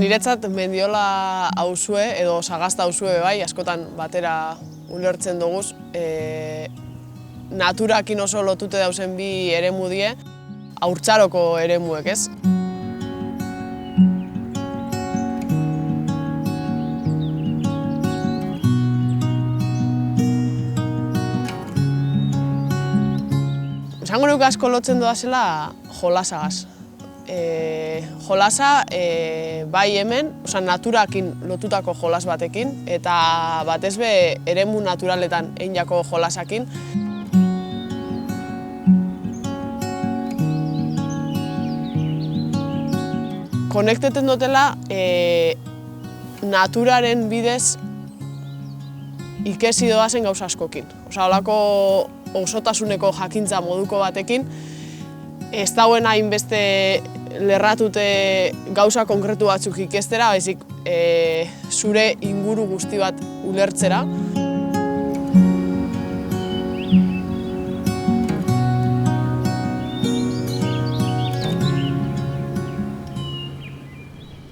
Niretzat Mendiola auzue edo Sagasta auzue bai, askotan batera ulertzen duguz. Naturakin oso lotute dauzen bi eremu die, haurtzaroko eremuek, ez? Esango nuke asko lotzen doazela jolasagaz. Jolasa bai hemen, naturakin lotutako jolas batekin, eta batez be eremu naturaletan einako jolasakin. Konekteten dutela naturaren bidez ikesi doazen gauza askokin. Holako osotasuneko jakintza moduko batekin, ez dauen hainbeste lerratute gauza konkretu batzuk ikestera, baizik zure inguru guzti bat ulertzera.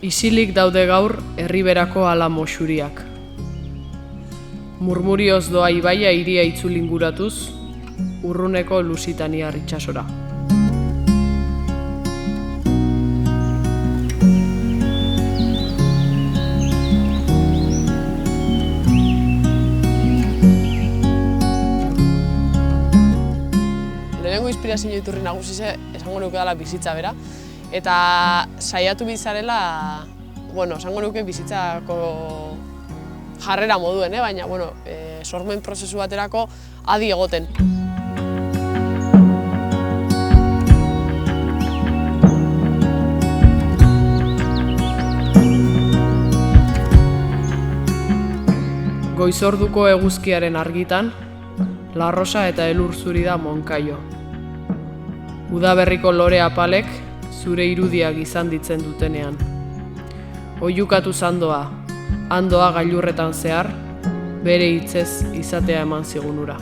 Isilik daude gaur herriberako alamo xuriak. Murmurioz doa ibaia hiria itzulinguratuz, urruneko Lusitaniar itsasora. Lehenengo inspirazio iturri nagusize esango nuke dela bizitza bera, eta saiatu bizarela, esango nuke bizitzako jarrera moduen, baina sormen prozesu baterako adi egoten. Goizorduko eguzkiaren argitan, La Rosa eta elur zuri da Monkaio. Udaberriko lore apalek zure irudiak izan ditzen dutenean. Oihukatu zandoa, handoa gailurretan zehar, bere hitzez izatea eman zigun ura.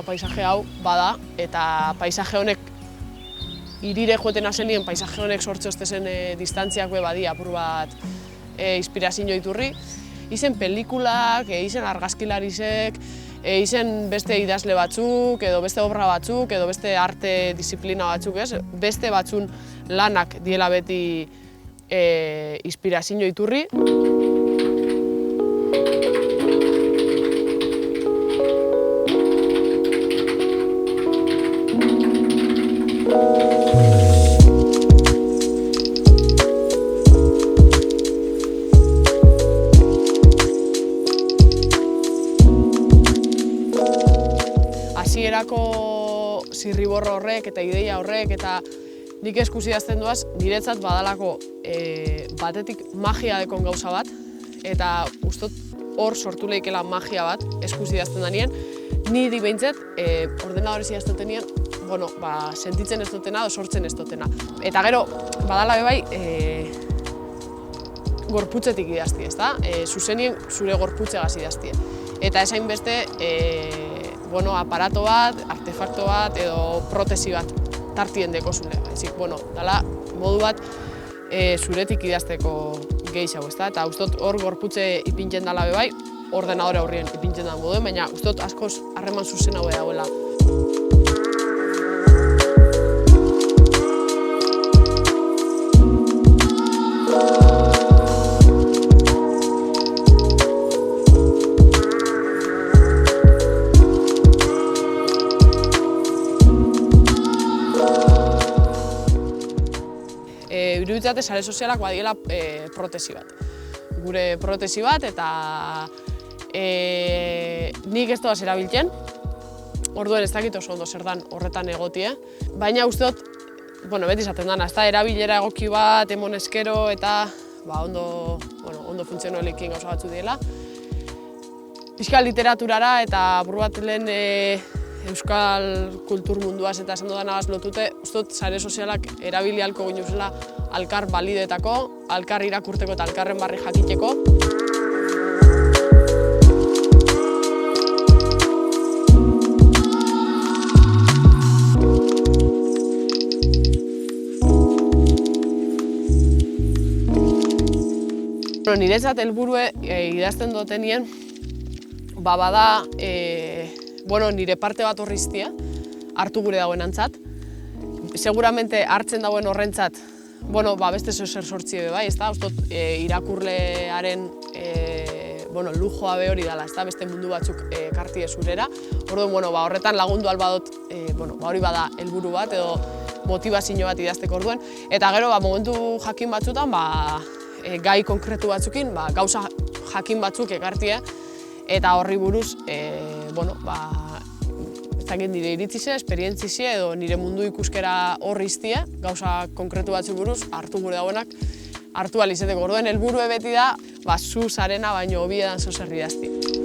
Paisaje hau bada, eta paisaje honek hirire joeten hasenien paisaje honek sortzeostezen distantziak badia apur bat inspirazio iturri. Izen pelikulak, izen argazkilarisek, izen beste idazle batzuk, edo beste obra batzuk, edo beste arte disiplina batzuk, ez? Beste batzun lanak diela beti inspirazio iturri. Hasierako zirriborro horrek eta ideia horrek eta nik eskuz idazten duaz, niretzat badalako batetik magia dekon gauza bat, eta ustot hor sortu lehikela magia bat eskuz idazten danien, niri behintzat ordenadorez idazten nien, sentitzen ez dutena edo sortzen ez dutena. Eta gero, badala bebai, gorputzetik idazti, ezta? Zuzenien zure gorputzegaz idazti. Eta esain beste, aparato bat, artefakto bat edo protesi bat tartien dekozule. Dala modu bat zuretik idazteko gehiago, ezta? Eta ustot hor gorputze ipintzen dala bebai, ordenadore aurrien ipintzen da moduen, baina ustot askoz harreman zuzen hau dagoela. Iruditzate sare sozialak badiela protesi bat. Gure protesi bat eta nik ez doaz erabiltzen. Orduen ez dakit oso ondo zer dan horretan egotie. Baina uste dut, beti izaten dana, ez da erabilera egoki bat, emon eskero eta ondo funtzionalekin gauza batzu diela. Euskal literaturara eta apur bat lehen euskal kultur munduaz eta esan dudanagaz lotute, uste dut sare sozialak erabili ahalko ginuzela alkar balidetako, alkar irakurteko eta alkarren barri jakiteko. Niretzat helburue idazten dutenien, bada nire parte bat horriztia, hartu gure dagoen antzat. Seguramente hartzen dagoen horrentzat, beste zer sortzi bai, ezta? Ustot irakurlearen lujoa be hori dela, ezta? Beste mundu batzuk ekarti zurera. Orduan, horretan lagundu albadot, hori bada helburu bat edo motivazio bat idazteko orduan. Eta gero, momentu jakin batzutan, gai konkretu batzukin, gauza jakin batzuk ekartia, eta horri buruz, ez dakit nire iritzize, esperientzize edo nire mundu ikuskera horri iztie, gauza konkretu batzuk buruz, hartu gure dauenak, hartu alizeteko. Orduan, helburue beti da, zu zarena baino hobiedan zo zer idazti.